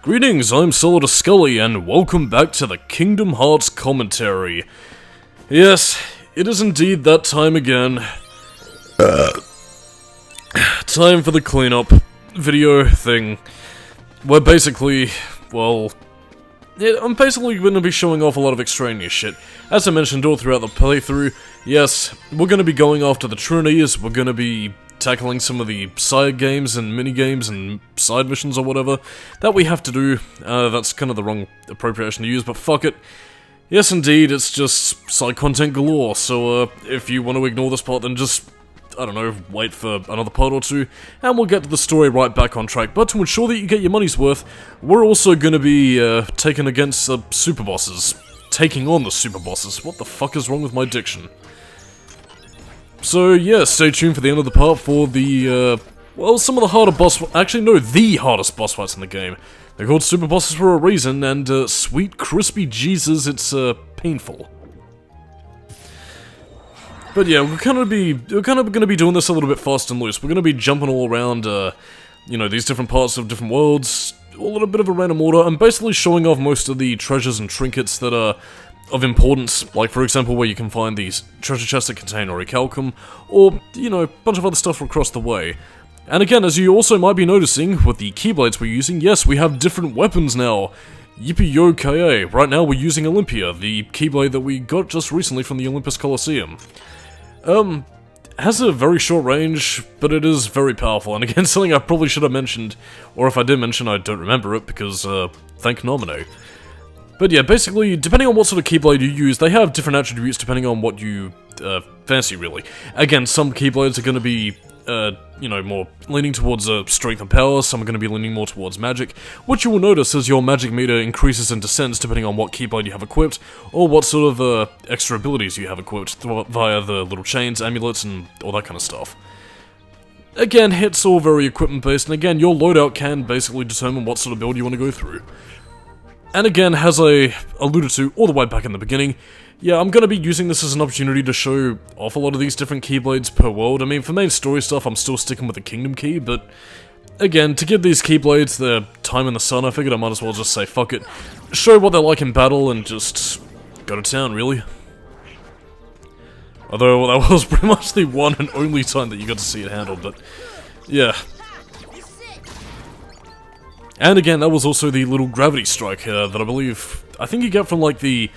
Greetings, I'm Solidus-Skully, and welcome back to the Kingdom Hearts commentary. Yes, it is indeed that time again. Time for the cleanup video thing. Where basically, well, I'm basically going to be showing off a lot of extraneous shit. As I mentioned all throughout the playthrough, yes, we're going to be going after the trinities, we're going to be tackling some of the side games and mini-games and side missions or whatever that we have to do. That's kind of the wrong appropriation to use, but fuck it. Yes, indeed, it's just side content galore, so if you want to ignore this part, then just, I don't know, wait for another part or two, and we'll get to the story right back on track. But to ensure that you get your money's worth, we're also going to be taking against super bosses. Taking on the super bosses. What the fuck is wrong with my diction? So yeah, stay tuned for the end of the part for the, well, some of the harder actually no, the hardest boss fights in the game. They're called super bosses for a reason, and sweet crispy Jesus, it's painful. But yeah, we're kind of going to be doing this a little bit fast and loose. We're going to be jumping all around, you know, these different parts of different worlds, all in a bit of a random order, and basically showing off most of the treasures and trinkets that are of importance, like for example where you can find these treasure chests that contain orichalcum, or, you know, a bunch of other stuff across the way. And again, as you also might be noticing, with the Keyblades we're using, yes, we have different weapons now. Yippee-yo-ki-yay. Right now we're using Olympia, the Keyblade that we got just recently from the Olympus Coliseum. Has a very short range, but it is very powerful, and again, something I probably should have mentioned, or if I did mention, I don't remember it, because, thank Nomine. But yeah, basically, depending on what sort of Keyblade you use, they have different attributes depending on what you, fancy, really. Again, some Keyblades are going to be, you know, more leaning towards strength and power, some are going to be leaning more towards magic, which you will notice as your magic meter increases and descends depending on what Keyblade you have equipped, or what sort of extra abilities you have equipped via the little chains, amulets, and all that kind of stuff. Again, it's all very equipment based, and again, your loadout can basically determine what sort of build you want to go through. And again, as I alluded to all the way back in the beginning, yeah, I'm going to be using this as an opportunity to show off a lot of these different Keyblades per world. I mean, for main story stuff, I'm still sticking with the Kingdom Key, but again, to give these Keyblades their time in the sun, I figured I might as well just say fuck it, show what they're like in battle, and just go to town, really. Although, that was pretty much the one and only time that you got to see it handled, but yeah. And again, that was also the little gravity strike that I think you get from like the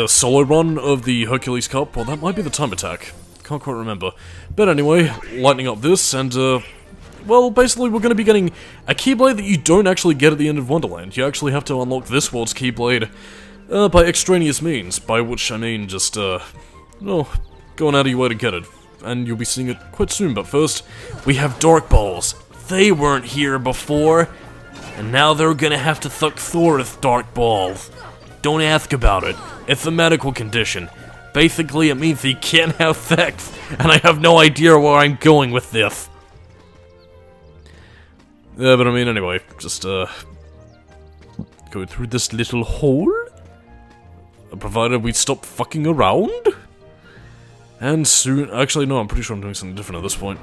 solo run of the Hercules Cup, or that might be the time attack, can't quite remember. But anyway, lightening up this, and well, basically we're going to be getting a Keyblade that you don't actually get at the end of Wonderland. You actually have to unlock this world's Keyblade by extraneous means, by which I mean just, well, going out of your way to get it. And you'll be seeing it quite soon, but first, we have Dark Balls. They weren't here before. And now they're gonna have to thuck Thorith Dark Balls. Don't ask about it. It's a medical condition. Basically, it means he can't have sex, and I have no idea where I'm going with this. Yeah, but I mean, anyway, just, go through this little hole, provided we stop fucking around. And soon, actually, no, I'm pretty sure I'm doing something different at this point.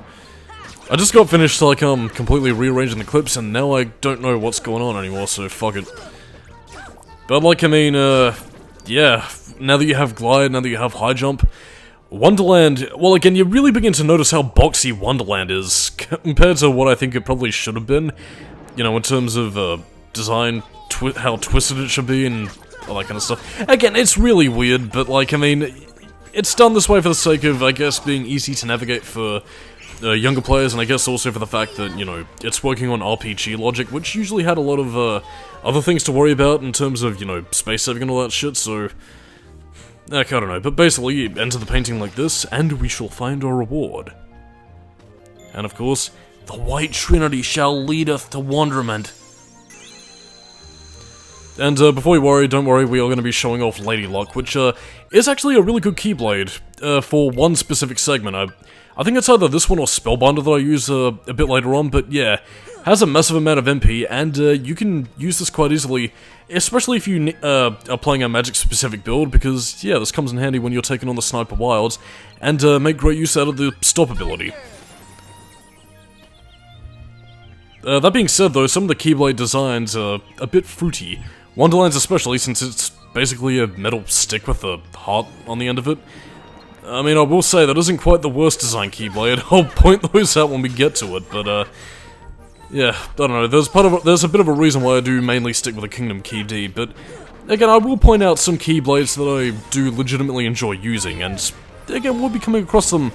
I just got finished, like, completely rearranging the clips, and now I don't know what's going on anymore, so fuck it. But, like, I mean, yeah, now that you have Glide, now that you have High Jump, Wonderland, well, again, you really begin to notice how boxy Wonderland is, compared to what I think it probably should have been, you know, in terms of, design, how twisted it should be, and all that kind of stuff. Again, it's really weird, but, like, I mean, it's done this way for the sake of, I guess, being easy to navigate for younger players, and I guess also for the fact that, you know, it's working on RPG logic, which usually had a lot of other things to worry about in terms of, you know, space saving and all that shit, so I don't know, but basically, you enter the painting like this, and we shall find our reward. And of course, the White Trinity shall lead us to wonderment. And before you worry, don't worry, we are going to be showing off Lady Luck, which is actually a really good Keyblade for one specific segment. I think it's either this one or Spellbinder that I use a bit later on, but yeah, has a massive amount of MP, and you can use this quite easily, especially if you are playing a magic-specific build, because yeah, this comes in handy when you're taking on the Sniper Wilds, and make great use out of the Stop ability. That being said though, some of the Keyblade designs are a bit fruity. Wonderland's especially, since it's basically a metal stick with a heart on the end of it. I mean, I will say that isn't quite the worst design Keyblade. I'll point those out when we get to it, but yeah, I don't know, there's a bit of a reason why I do mainly stick with a Kingdom Key D, but again, I will point out some Keyblades that I do legitimately enjoy using, and again, we'll be coming across them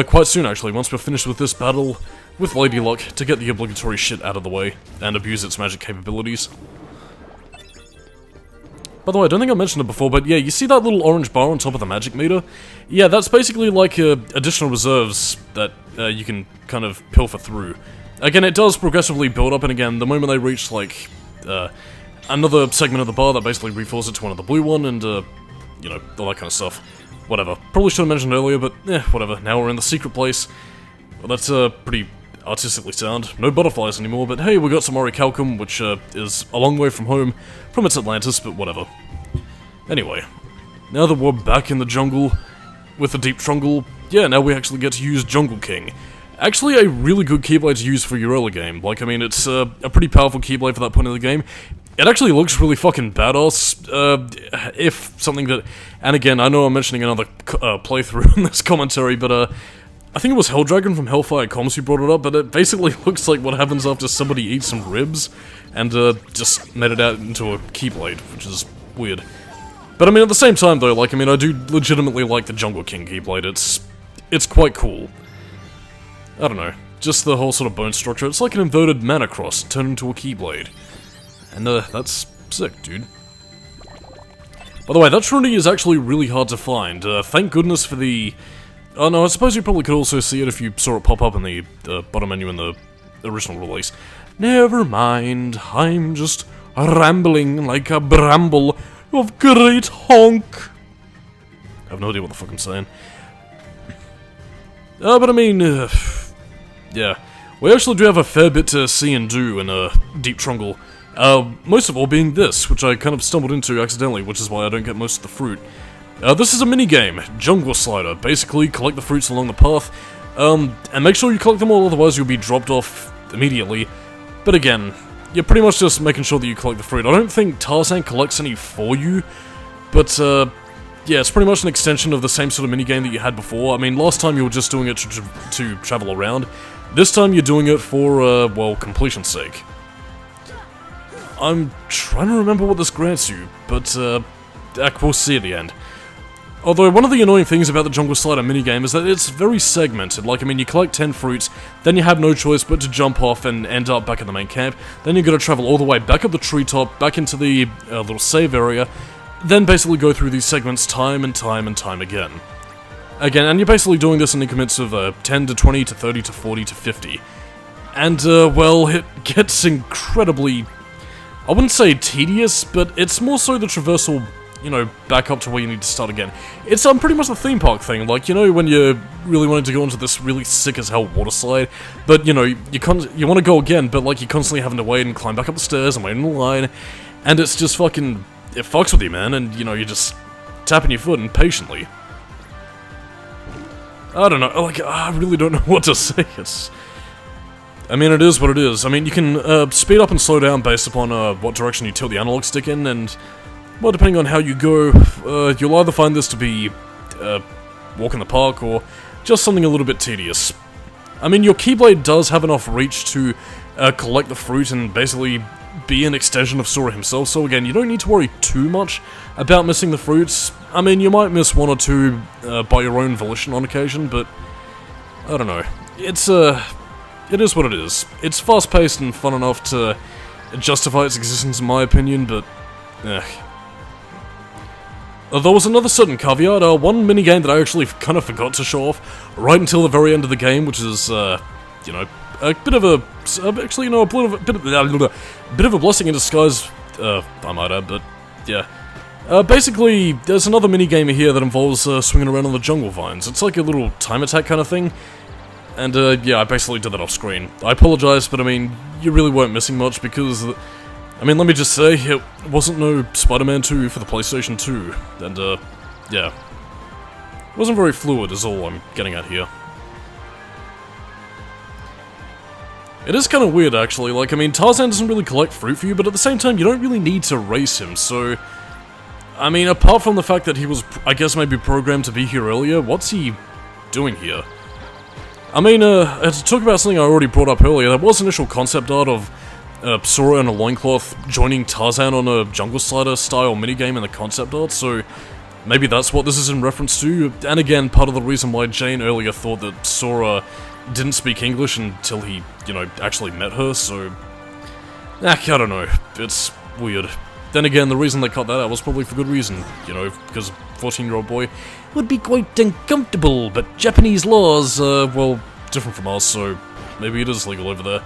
quite soon actually, once we're finished with this battle with Lady Luck, to get the obligatory shit out of the way, and abuse its magic capabilities. By the way, I don't think I mentioned it before, but yeah, you see that little orange bar on top of the magic meter? Yeah, that's basically like additional reserves that you can kind of pilfer through. Again, it does progressively build up, and again, the moment they reach, like, another segment of the bar, that basically refills it to another blue one, and, you know, all that kind of stuff. Whatever. Probably should have mentioned earlier, but, whatever. Now we're in the secret place. Well, that's, pretty artistically sound. No butterflies anymore, but hey, we got some orichalcum, which, is a long way from home, from its Atlantis, but whatever. Anyway, now that we're back in the jungle, with the Deep Trungle, yeah, now we actually get to use Jungle King. Actually, a really good Keyblade to use for your early game. Like, I mean, it's a pretty powerful Keyblade for that point of the game. It actually looks really fucking badass, if something that... And again, I know I'm mentioning another playthrough in this commentary, but I think it was Helldragon from Hellfire Comms who brought it up, but it basically looks like what happens after somebody eats some ribs, and just made it out into a Keyblade, which is weird. But I mean, at the same time though, like, I mean, I do legitimately like the Jungle King Keyblade. It's quite cool. I don't know, just the whole sort of bone structure. It's like an inverted mana cross turned into a Keyblade. And that's sick, dude. By the way, that Trinity is actually really hard to find. Thank goodness for the... Oh no, I suppose you probably could also see it if you saw it pop up in the bottom menu in the original release. Never mind, I'm just rambling like a bramble of great honk. I have no idea what the fuck I'm saying. But I mean, yeah. We actually do have a fair bit to see and do in Deep Trungle. Most of all being this, which I kind of stumbled into accidentally, which is why I don't get most of the fruit. This is a minigame, Jungle Slider. Basically, collect the fruits along the path, and make sure you collect them all, otherwise you'll be dropped off immediately. But again, you're pretty much just making sure that you collect the fruit. I don't think Tarzan collects any for you, but, yeah, it's pretty much an extension of the same sort of minigame that you had before. I mean, last time you were just doing it to travel around. This time you're doing it for, well, completion's sake. I'm trying to remember what this grants you, but, we'll see at the end. Although, one of the annoying things about the Jungle Slider minigame is that it's very segmented. Like, I mean, you collect 10 fruits, then you have no choice but to jump off and end up back in the main camp, then you're gonna travel all the way back up the treetop, back into the little save area, then basically go through these segments time and time and time again. Again, and you're basically doing this in increments of 10 to 20 to 30 to 40 to 50. And, well, it gets incredibly... I wouldn't say tedious, but it's more so the traversal, you know, back up to where you need to start again. It's pretty much the theme park thing, like, you know, when you're really wanting to go into this really sick-as-hell water slide, but, you know, you want to go again, but, like, you're constantly having to wait and climb back up the stairs and wait in the line, and it's just fucking... It fucks with you, man, and, you know, you're just tapping your foot impatiently. I don't know, like, I really don't know what to say. I mean, it is what it is. I mean, you can speed up and slow down based upon what direction you tilt the analog stick in, and, well, depending on how you go, you'll either find this to be walk in the park, or just something a little bit tedious. I mean, your Keyblade does have enough reach to collect the fruit and basically be an extension of Sora himself, so again, you don't need to worry too much about missing the fruits. I mean, you might miss one or two by your own volition on occasion, but I don't know. It is what it is. It's fast-paced and fun enough to justify its existence in my opinion, but there was another certain caveat, one minigame that I actually kind of forgot to show off right until the very end of the game, which is, you know, a bit of a... actually, you know, a bit of a blessing in disguise, I might add, but, yeah. Basically, there's another minigame here that involves swinging around on the jungle vines. It's like a little time attack kind of thing, and, yeah, I basically did that off screen. I apologize, but, I mean, you really weren't missing much because... I mean, let me just say, it wasn't no Spider-Man 2 for the PlayStation 2, and, yeah. It wasn't very fluid is all I'm getting at here. It is kind of weird, actually. Like, I mean, Tarzan doesn't really collect fruit for you, but at the same time, you don't really need to race him, so... I mean, apart from the fact that he was, I guess, maybe programmed to be here earlier, what's he doing here? I mean, to talk about something I already brought up earlier, there was initial concept art of Sora in a loincloth joining Tarzan on a Jungle Slider-style minigame in the concept art, so... maybe that's what this is in reference to, and again, part of the reason why Jane earlier thought that Sora didn't speak English until he, you know, actually met her, so... I don't know, it's weird. Then again, the reason they cut that out was probably for good reason, you know, because 14-year-old boy would be quite uncomfortable, but Japanese laws, well, different from us, so maybe it is legal over there.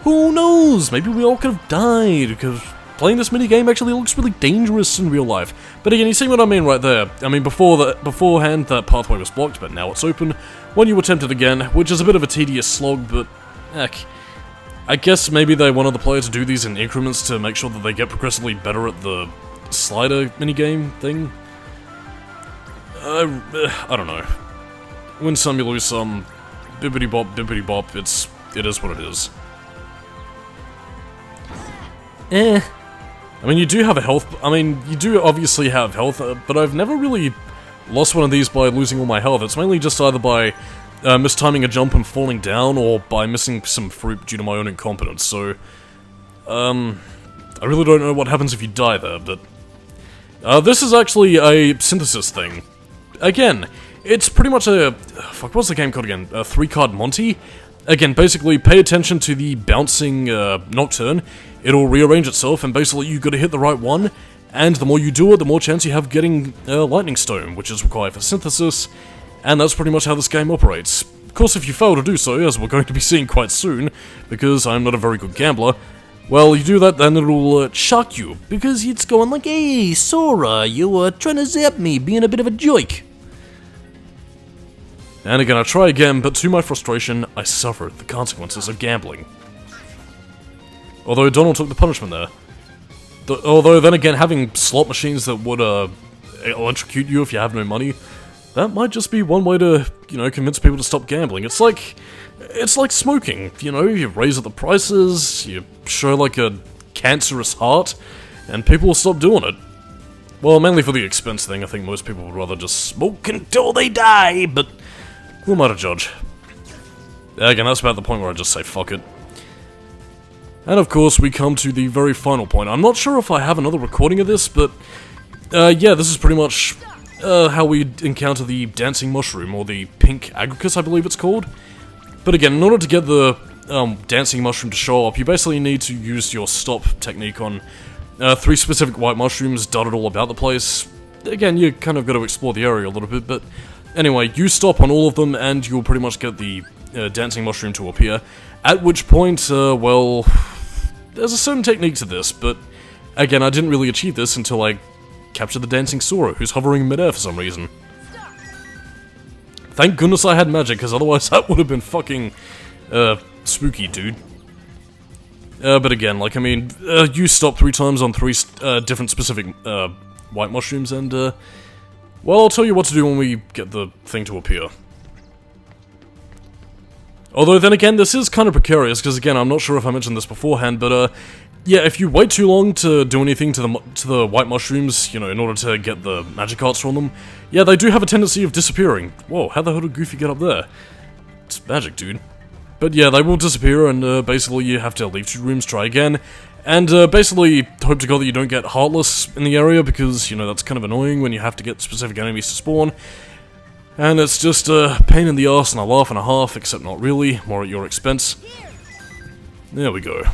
Who knows, maybe we all could have died, because... playing this minigame actually looks really dangerous in real life. But again, you see what I mean right there. I mean, beforehand, that pathway was blocked, but now it's open. When you attempt it again, which is a bit of a tedious slog, but... heck. I guess maybe they wanted the player to do these in increments to make sure that they get progressively better at the slider minigame thing. I don't know. Win some, you lose some. Bibbidi-bop, bibbidi-bop, it is what it is. I mean, you do have a health... I mean, you do obviously have health, but I've never really lost one of these by losing all my health. It's mainly just either by mistiming a jump and falling down, or by missing some fruit due to my own incompetence, so... I really don't know what happens if you die there, but... this is actually a synthesis thing. Again, it's pretty much a... fuck, what's the game called again? A 3-card Monty? Again, basically, pay attention to the bouncing Nocturne. It'll rearrange itself, and basically you gotta hit the right one, and the more you do it, the more chance you have getting Lightning Stone, which is required for synthesis, and that's pretty much how this game operates. Of course, if you fail to do so, as we're going to be seeing quite soon, because I'm not a very good gambler, well, you do that, then it'll shock you, because it's going like, "Hey, Sora, you were trying to zap me, being a bit of a joke." And again, I try again, but to my frustration, I suffered the consequences of gambling. Although Donald took the punishment there. Although, then again, having slot machines that would, electrocute you if you have no money, that might just be one way to, you know, convince people to stop gambling. It's like smoking, you know, you raise up the prices, you show like a cancerous heart, and people will stop doing it. Well, mainly for the expense thing, I think most people would rather just smoke until they die, but... who am I to judge? Again, that's about the point where I just say fuck it. And of course, we come to the very final point. I'm not sure if I have another recording of this, but... yeah, this is pretty much how we encounter the dancing mushroom, or the pink agricus, I believe it's called. But again, in order to get the dancing mushroom to show up, you basically need to use your stop technique on 3 specific white mushrooms dotted all about the place. Again, you kind of got to explore the area a little bit, but... anyway, you stop on all of them, and you'll pretty much get the dancing mushroom to appear. At which point, well... there's a certain technique to this, but... again, I didn't really achieve this until I captured the dancing Sora, who's hovering in midair for some reason. Thank goodness I had magic, because otherwise that would have been fucking... spooky, dude. But again, like, I mean, you stop 3 times on 3 different specific white mushrooms, and, well, I'll tell you what to do when we get the thing to appear. Although, then again, this is kind of precarious, because again, I'm not sure if I mentioned this beforehand, but, yeah, if you wait too long to do anything to the white mushrooms, you know, in order to get the magic arts from them, yeah, they do have a tendency of disappearing. Whoa, how the hell did Goofy get up there? It's magic, dude. But yeah, they will disappear, and, basically you have to leave 2 rooms, try again, and, basically hope to God that you don't get Heartless in the area, because, you know, that's kind of annoying when you have to get specific enemies to spawn. And it's just a pain in the arse and a laugh and a half, except not really, more at your expense. There we go.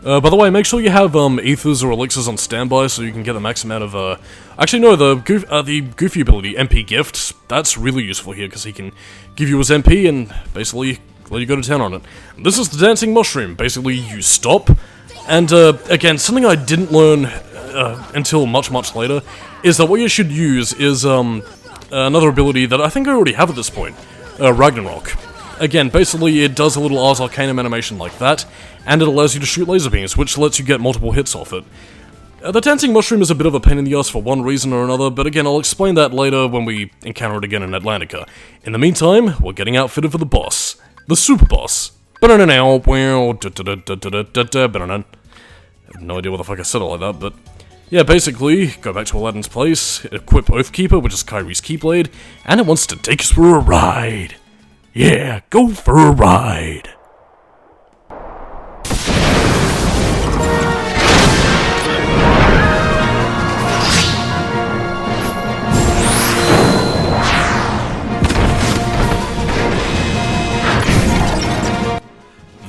By the way, make sure you have ethers or elixirs on standby so you can get the max amount of, actually no, the Goofy ability, MP Gift, that's really useful here because he can give you his MP and basically let you go to town on it. This is the dancing mushroom. Basically, you stop, and again, something I didn't learn until much later is that what you should use is another ability that I think I already have at this point, Ragnarok. Again, basically it does a little Ars Arcanum animation like that, and it allows you to shoot laser beams, which lets you get multiple hits off it. The dancing mushroom is a bit of a pain in the ass for one reason or another, but again, I'll explain that later when we encounter it again in Atlantica. In the meantime, we're getting outfitted for the boss. The super boss. I have no idea what the fuck I said it like that, but yeah, basically, go back to Aladdin's place, equip Oathkeeper, which is Kyrie's Keyblade, and it wants to take us for a ride. Yeah, go for a ride.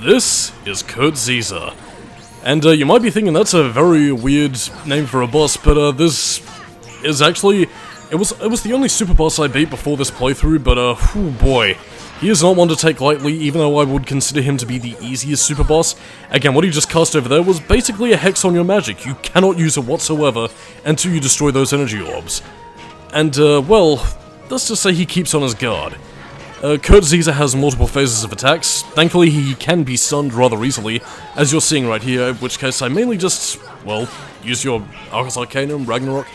This is Kurt Zisa. And you might be thinking that's a very weird name for a boss, but this is actually... It was the only super boss I beat before this playthrough, but oh boy. He is not one to take lightly, even though I would consider him to be the easiest super boss. Again, what he just cast over there was basically a hex on your magic. You cannot use it whatsoever until you destroy those energy orbs. And, well, let's just say he keeps on his guard. Kurt Zisa has multiple phases of attacks. Thankfully, he can be stunned rather easily, as you're seeing right here, in which case I mainly just, well, use your Arcus Arcanum, Ragnarok.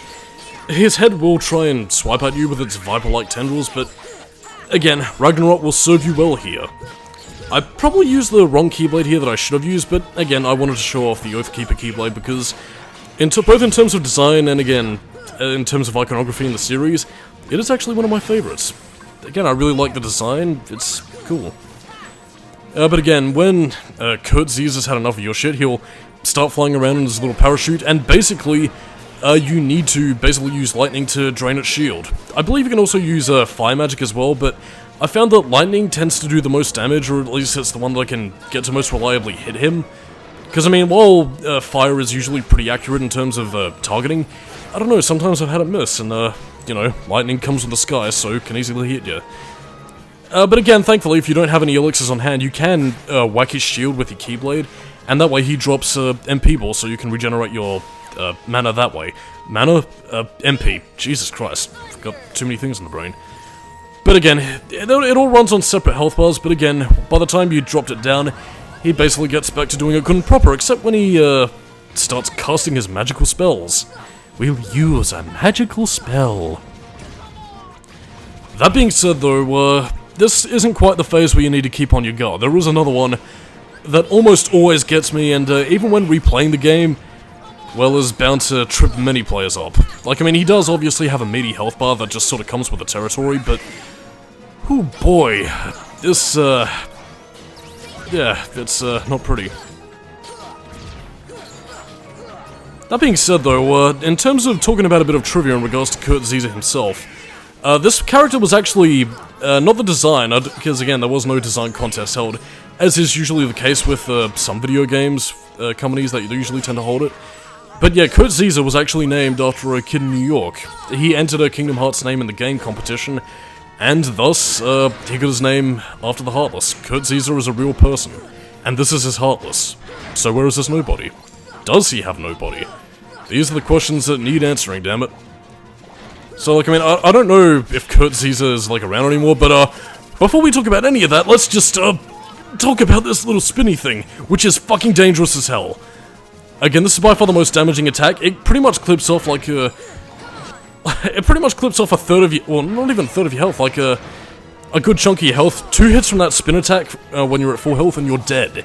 His head will try and swipe at you with its viper-like tendrils, but again, Ragnarok will serve you well here. I probably used the wrong Keyblade here that I should have used, but again, I wanted to show off the Oathkeeper Keyblade because, both in terms of design and again, in terms of iconography in the series, it is actually one of my favorites. Again, I really like the design, it's cool. But again, when Kurt Zisa's had enough of your shit, he'll start flying around in his little parachute, and basically, you need to basically use lightning to drain its shield. I believe you can also use fire magic as well, but I found that lightning tends to do the most damage, or at least it's the one that I can get to most reliably hit him. Because, I mean, while fire is usually pretty accurate in terms of targeting, I don't know, sometimes I've had it miss, and you know, lightning comes from the sky, so it can easily hit you. But again, thankfully, if you don't have any elixirs on hand, you can whack his shield with your Keyblade, and that way he drops MP ball, so you can regenerate your mana that way. Mana? MP. Jesus Christ. I've got too many things in the brain. But again, it all runs on separate health bars, but again, by the time you dropped it down, he basically gets back to doing it good and proper, except when he starts casting his magical spells. We'll use a magical spell. That being said though, this isn't quite the phase where you need to keep on your guard. There is another one that almost always gets me, and even when replaying the game, well, is bound to trip many players up. Like, I mean, he does obviously have a meaty health bar that just sort of comes with the territory, but... oh boy, this, yeah, it's not pretty. That being said though, in terms of talking about a bit of trivia in regards to Kurt Zisa himself, this character was actually not the design, because again, there was no design contest held, as is usually the case with some video games companies that usually tend to hold it. But yeah, Kurt Zisa was actually named after a kid in New York. He entered a Kingdom Hearts name in the game competition, and thus, he got his name after the Heartless. Kurt Zisa is a real person, and this is his Heartless. So where is this nobody? Does he have nobody? These are the questions that need answering, damn it. So, like, I mean, I don't know if Kurt Zisa is, like, around anymore, but, before we talk about any of that, let's just, talk about this little spinny thing, which is fucking dangerous as hell. Again, this is by far the most damaging attack. It pretty much clips off, like, it pretty much clips off a third of your, well, not even a third of your health, like, a good chunk of your health. 2 hits from that spin attack, when you're at full health, and you're dead.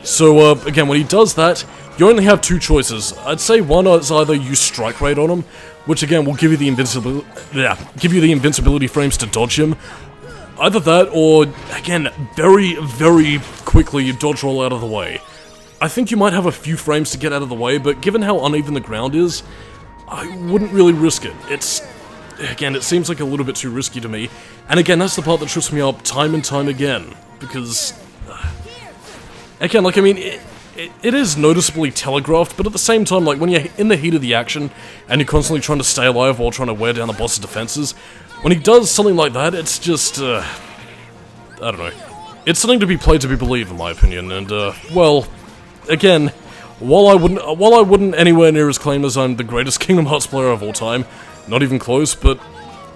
So, again, when he does that, you only have 2 choices. I'd say one is either use Strike Rate on him, which again will give you the invincibility frames to dodge him. Either that, or again, very, very quickly you dodge roll out of the way. I think you might have a few frames to get out of the way, but given how uneven the ground is, I wouldn't really risk it. Again, it seems like a little bit too risky to me. And again, that's the part that trips me up time and time again, because again, like, I mean, it is noticeably telegraphed, but at the same time, like, when you're in the heat of the action, and you're constantly trying to stay alive while trying to wear down the boss's defenses, when he does something like that, it's just, I don't know. It's something to be played to be believed, in my opinion, and, well, again, while I wouldn't anywhere near as claim as I'm the greatest Kingdom Hearts player of all time, not even close, but,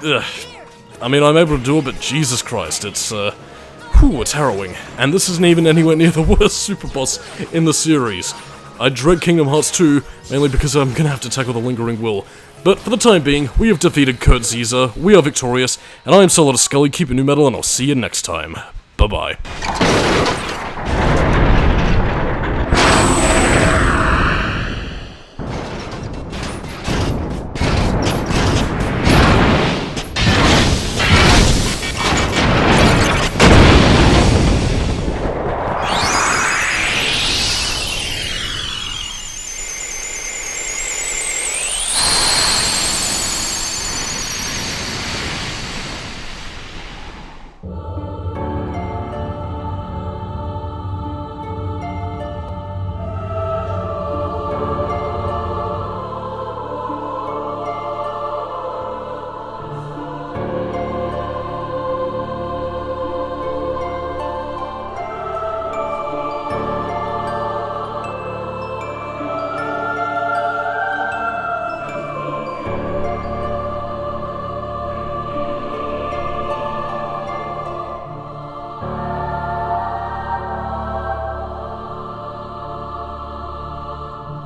I mean, I'm able to do it, but Jesus Christ, it's, it's harrowing. And this isn't even anywhere near the worst super boss in the series. I dread Kingdom Hearts 2, mainly because I'm gonna have to tackle the Lingering Will. But for the time being, we have defeated Kurt Zisa, we are victorious, and I am Solidus-Skully, keep it new metal, and I'll see you next time. Bye-bye. Bye.